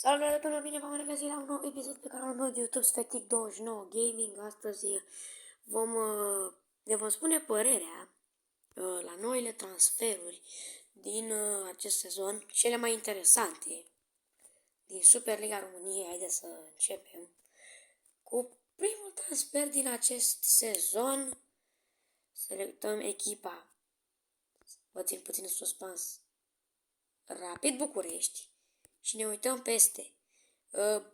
Salutare, până bine v-am regăsit la un nou episod pe canalul meu de YouTube Sfetic29 Gaming. Astăzi ne vom spune părerea la noile transferuri din acest sezon, cele mai interesante din Superliga României. Haideți să începem cu primul transfer din acest sezon. Selectăm echipa, vă țin puțin în suspans, Rapid București, și ne uităm peste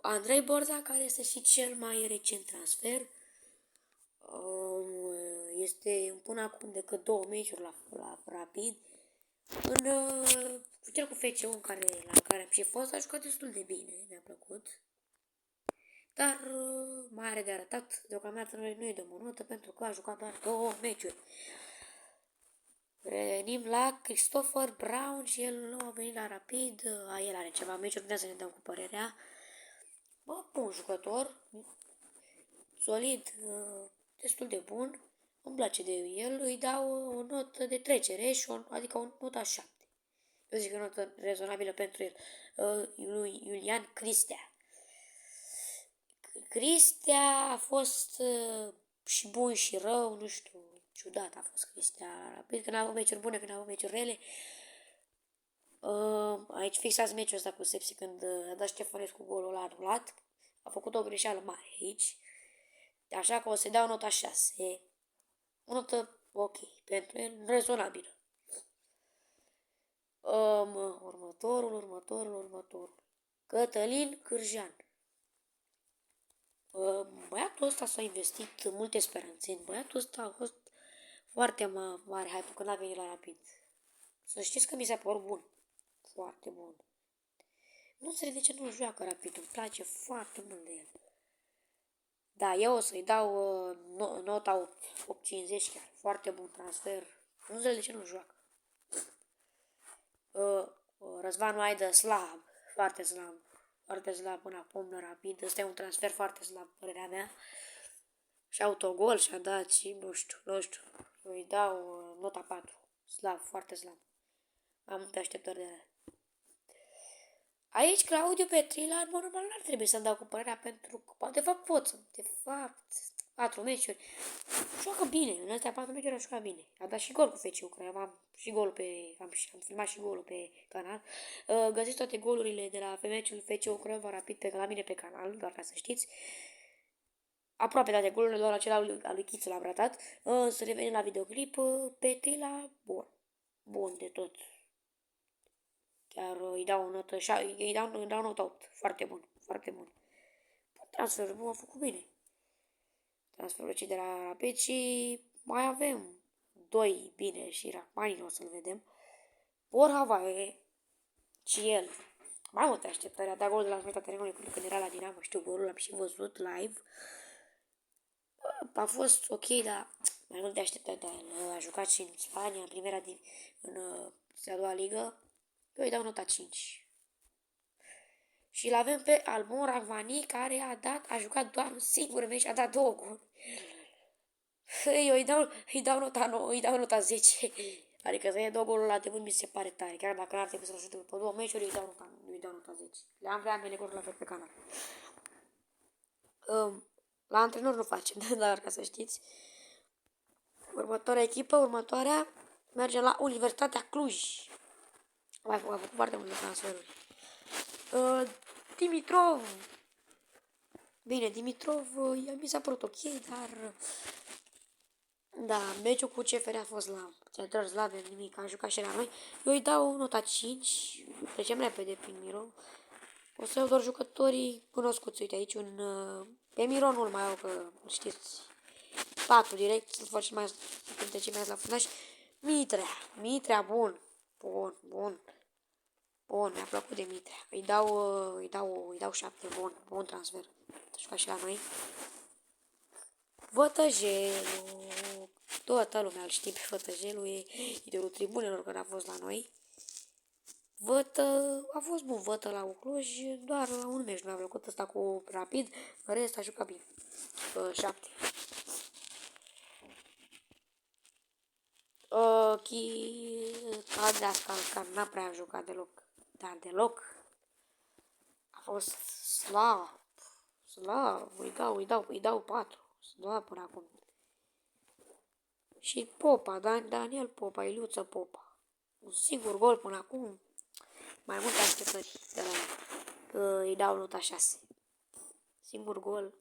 Andrei Borza, care este și cel mai recent transfer. Este până acum decât 2 meciuri la Rapid. Cu cel cu FC-ul la care am și fost, a jucat destul de bine, mi-a plăcut. Dar mai are de arătat, deocamdată noi nu-i dăm o notă pentru că a jucat doar 2 meciuri. Revenim la Christopher Brown și el nu a venit la Rapid, el are ceva meciuri, putem să ne dăm cu părerea. Bun jucător, solid, destul de bun, îmi place de el, îi dau o notă de trecere, adică o notă 7. Eu zic că o notă rezonabilă pentru el. Lui Iulian Cristea. Cristea a fost și bun și rău, nu știu, ciudat a fost Cristea. Rapid, când a avut meciuri bune, când a avut meciuri rele. Aici fixați meciul ăsta cu Sepsi când a dat Ștefănescu golul ăla anulat. A făcut o greșeală mare aici. Așa că o să-i dau nota 6. O notă ok pentru el, rezonabilă. Următorul. Cătălin Cârjan. Băiatul ăsta s-a investit multe speranțe în băiatul ăsta, a fost foarte mare hype când a venit la Rapid. Să știți că mi s-a părut bun. Foarte bun. Nu înțeleg de ce nu joacă Rapid, îmi place foarte mult de el. Da, eu o să-i dau nota 8,50 chiar. Foarte bun transfer. Nu înțeleg de ce nu joacă. Răzvan Maidă, slab. Foarte slab. Foarte slab până acum la Rapid. Ăsta e un transfer foarte slab, părerea mea. Și autogol și-a dat și nu știu. Îi dau nota 4. Slab, foarte slab. Am multe așteptări de el. Aici Claudiu Petrila, normal, n-ar trebui să-mi dau cu părerea pentru că, de fapt, pot să, de fapt, 4 meciuri. Joacă bine, în astea 4 meciuri a jucat bine. A dat și gol cu FC-ul, că am și golul am filmat și golul pe canal. Găsiți toate golurile de la meciul FC-ul Craiova Rapid la mine pe canal, doar ca să știți. Aproape toate golurile, doar acela al lui Chiță l-am ratat. Să revenim la videoclip. Petrila, bun. Bun de tot. Chiar îi dau o notă, îi dau notă 8. Foarte bun, foarte bun. Transferul nu a făcut bine. Transferul de la Rapid și mai avem 2 bine și Rachmanin o să-l vedem. Borja Havae și el. Mai multe așteptări. A dat gol de la jumătatea terenului când era la Dinamo. Știu golul, l-am și văzut live. A fost ok, dar mai multe așteptări de el. A jucat și în Spania, în primera în a doua ligă. Eu îi dau nota 5. Și l-avem pe Albon Ragvani, care a jucat doar un singur meci și a dat 2 goluri. Eu îi dau nota 9, îi dau nota 10. Adică să ia 2 goluri la debut mi se pare tare. Chiar dacă n-ar trebui să-l ajute pe 2 meciuri, îi dau nota 10. Le am pe ambele goluri la fel pe canal. La antrenor nu facem, dar ca să știți. Următoarea echipă, mergem la Universitatea Cluj. A făcut foarte multe transferuri. Dimitrov. Bine, Dimitrov mi s-a părut ok, dar da, meciul cu CFR a fost la Țelător Slaven, nimic, a jucat și la noi. Eu îi dau nota 5, trecem repede prin Miro. O să iau doar jucătorii cunoscuți, uite aici pe Miro nu-l mai au, că știți, 4 direct, să faci mai printre cei mai la fundaș. Mitrea, bun, mi-a plăcut de Mitrea, îi dau 7, bun transfer, a jucat și la noi. Vătăjelul, toată lumea îl știe pe Vătăjelul, e idolul tribunelor când a fost la noi. A fost bun Vătă la Cluj, doar la un meci nu mi-a plăcut ăsta cu Rapid, în rest a jucat bine. 7. Cadreascal, care n-a prea jucat deloc, dar deloc. A fost slab. Slab. Îi dau 4. Slab până acum. Și Popa, Daniel Popa, Iliuță Popa. Un singur gol până acum. Mai multe așteptări de la el. Îi dau nota 6. Singur gol.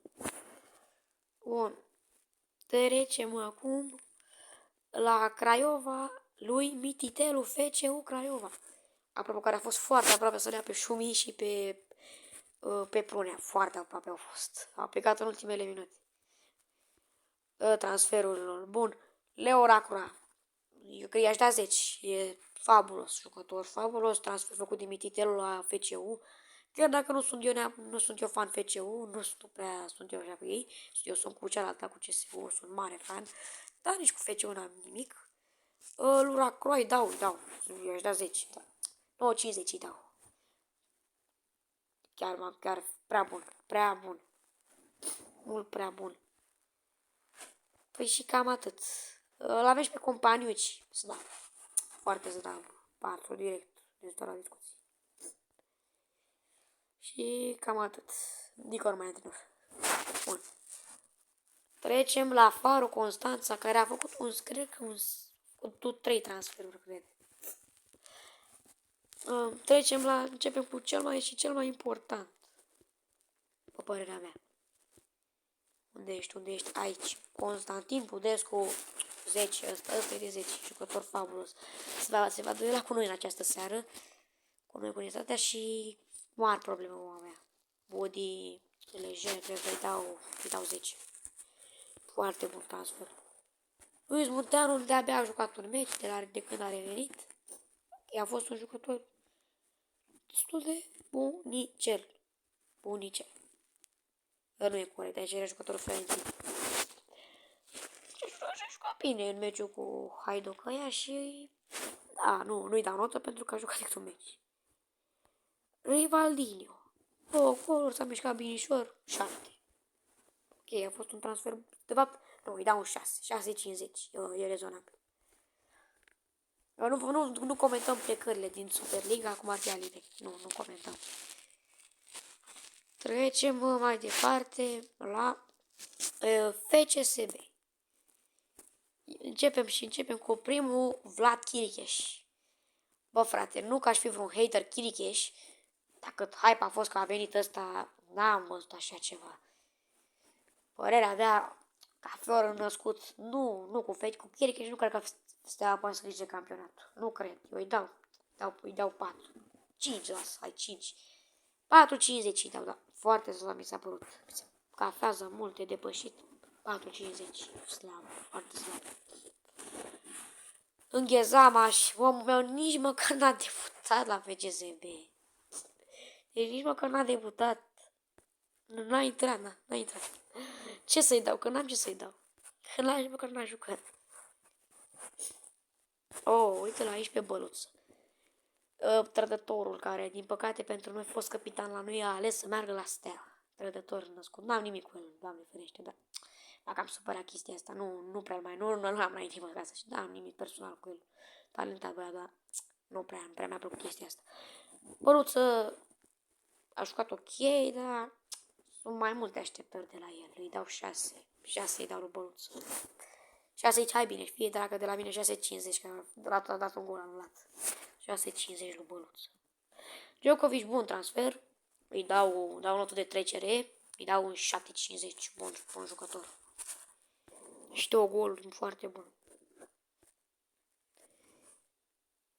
Bun. Trecem acum la Craiova lui Mititelu FCU Craiova. Apropo, care a fost foarte aproape să le ia pe Șumi și pe Prunea. Foarte aproape au fost. A plecat în ultimele minute. Transferul bun. Leo Racura. Eu cred că i-aș da 10. E fabulos jucător. Fabulos transfer făcut de Mititelu la FCU. Chiar dacă nu sunt eu fan FCU, nu prea sunt eu așa cu ei. Eu sunt cu cealaltă, cu CSU, sunt mare fan. Dar nici cu FCU n-am nimic. Lui Racura îi dau. Eu aș da 10. Da. 9,50 îi dau. Chiar prea bun. Mult prea bun. Păi și cam atât. L-avem și pe Companiuci. Slab. Foarte slab. 4 direct. Deci doar la discuții. Și cam atât. Nici mai antrenor. Bun. Trecem la Faro Constanța, care a făcut cred că 3 transferuri, cred. Începem cu cel mai important. Pe părerea mea. Unde ești? Aici. Constantin Pudescu, 10. Ăsta e de 10. Jucător fabulos. Se va duela cu noi în această seară. Cu noi cu Unitatea și mari probleme vom avea. Body, lejer, cred că îi dau 10. Foarte bun transfer. Luis Munteanu de-abia a jucat un meci de când a revenit. A fost un jucător destul de bunicel. Dar nu e corect, aici era jucătorul Fiorentin. Și-a jucat bine în meciul cu Haidocăia și... Da, nu-i dau notă pentru că a jucat decât un meci. Rivaldinho. 2 goluri, s-a mișcat binișor. 7. Ok, a fost un transfer... De fapt, nu, îi dau un 6. 6,50. E rezonabil. Nu comentăm plecările din Superliga, acum ar fi Alive. Nu comentăm. Trecem mai departe la FCSB. Începem cu primul Vlad Chiricheș. Bă, frate, nu că aș fi vreun hater Chiricheș, dacă hype a fost că a venit ăsta, n-am văzut așa ceva. Părerea mea, ca fior născut, nu cu Chiricheș, nu cred că Steaua poate să câștige campionatul. Nu cred, eu îi dau 4. 5 las, ai 5. 4,50 îi dau, da. Foarte slab mi s-a părut. Cafează multe depășit. 4,50. Slab, foarte slab. Înghezamaș, omul meu nici măcar n-a debutat la FCSB. Deci nici măcar n-a debutat. N-a intrat. Ce să-i dau? Că n-am ce să-i dau. Că nici măcar n-a jucat. Uite-l aici pe Băluță. Trădătorul care, din păcate pentru noi, fost capitan la noi, a ales să meargă la Steaua. Trădător născut. N-am nimic cu el, Doamne ferește, dar dacă am supărat chestia asta, nu am mai intimă acasă și n-am nimic personal cu el. Talentat băiat, dar nu prea mi-a plăcut chestia asta. Băluță a jucat ok, dar sunt mai multe așteptări de la el. Îi dau 6. 6 îi dau lui Băluță. 6 aici, hai bine, fie dragă de la mine 6,50, că a dat un gol anulat. 6,50 lui Băluță. Djokovic, bun transfer. Îi dau notă de trecere. Îi dau un 7,50. Bun jucător. Și 2 goluri foarte bun.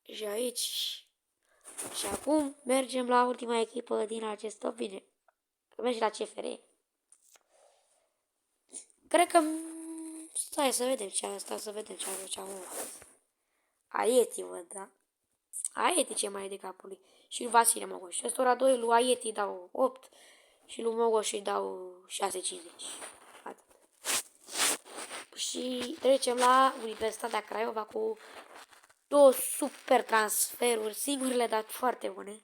Și aici. Și acum mergem la ultima echipă din acest top. Bine. Mergem la CFR. Cred că... Stai să vedem ce a luat. Aieti, văd, da? Aieti ce mai e de capul lui. Și lui Vasile Mogoș. Ăstora 2 lui Aieti dau 8 și lui Mogoș îi dau 6,50. Atât. Și trecem la Universitatea Craiova cu 2 super transferuri, singurele, dar foarte bune.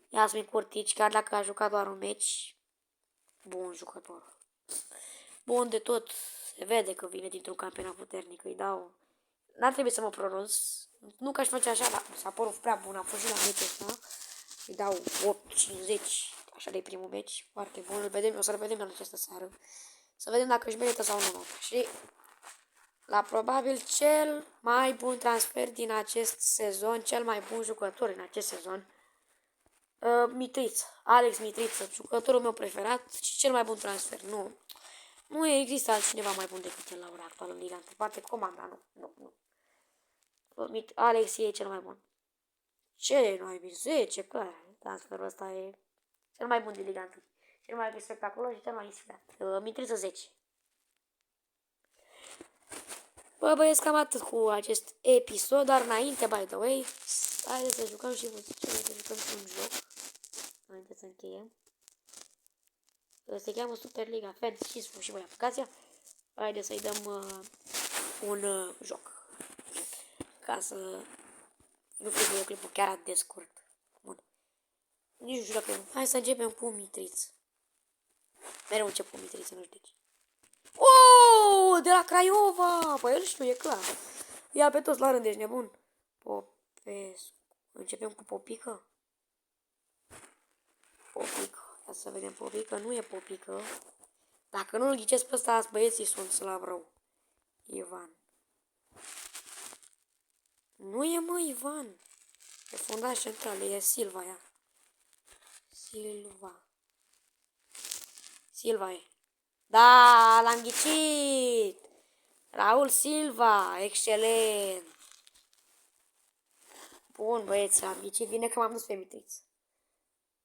Iasmin Curtici, chiar dacă a jucat doar un meci, bun jucător. Bun de tot, se vede că vine dintr-un campionat puternic, îi dau... N-ar trebui să mă pronunț, nu că aș face așa, dar s-a părut prea bun, am fost și la meciul ăsta, îi dau 8,50, Așa de primul meci, foarte bun, îl vedem, o să-l vedem în această seară. Să vedem dacă își merită sau nu nota. Și la probabil cel mai bun transfer din acest sezon, cel mai bun jucător în acest sezon, Mitriță, Alex Mitriță, jucătorul meu preferat și cel mai bun transfer. Nu există altcineva mai bun decât el la ora actuală în Liga 1. Poate comanda, nu. Alex e cel mai bun. Ce nu ai zis? 10, clar. Transferul ăsta e cel mai bun din Liga 1. Cel mai spectaculos și cel mai inspirat. Mitriță 10. Bă, băieți, cam atât cu acest episod, dar înainte, by the way, haideți să jucăm și să jucăm și un joc. Înainte să încheiem. Se cheamă Superliga Fantasy și voi aplicația. Haideți să-i dăm un joc. Ca să nu fie videoclipul chiar atât de scurt. Bun. Nici nu știu dacă... Hai să începem cu Mitriță. Mereu încep cu Mitriță, nu știu de ce. Oh, de la Craiova! Păi el știu, e clar. Ia pe toți la rând, ești nebun. Popescu. Începem cu Popică? Popică. Ia să vedem Popică. Nu e Popică. Dacă nu-l ghicesc pe ăsta, băieții sunt slab rău. Ivan. Nu e, mă, Ivan. E fundaș central, e Silva, ia. Silva e. Da, l-am ghicit. Raul Silva, excelent. Bun, băieți, am ghicit. Bine că m-am dus pe Mitriță.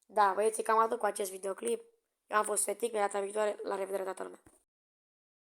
Da, băieți, cam atât cu acest videoclip. Eu am fost Fetic, pe data viitoare, la revedere, toată lumea.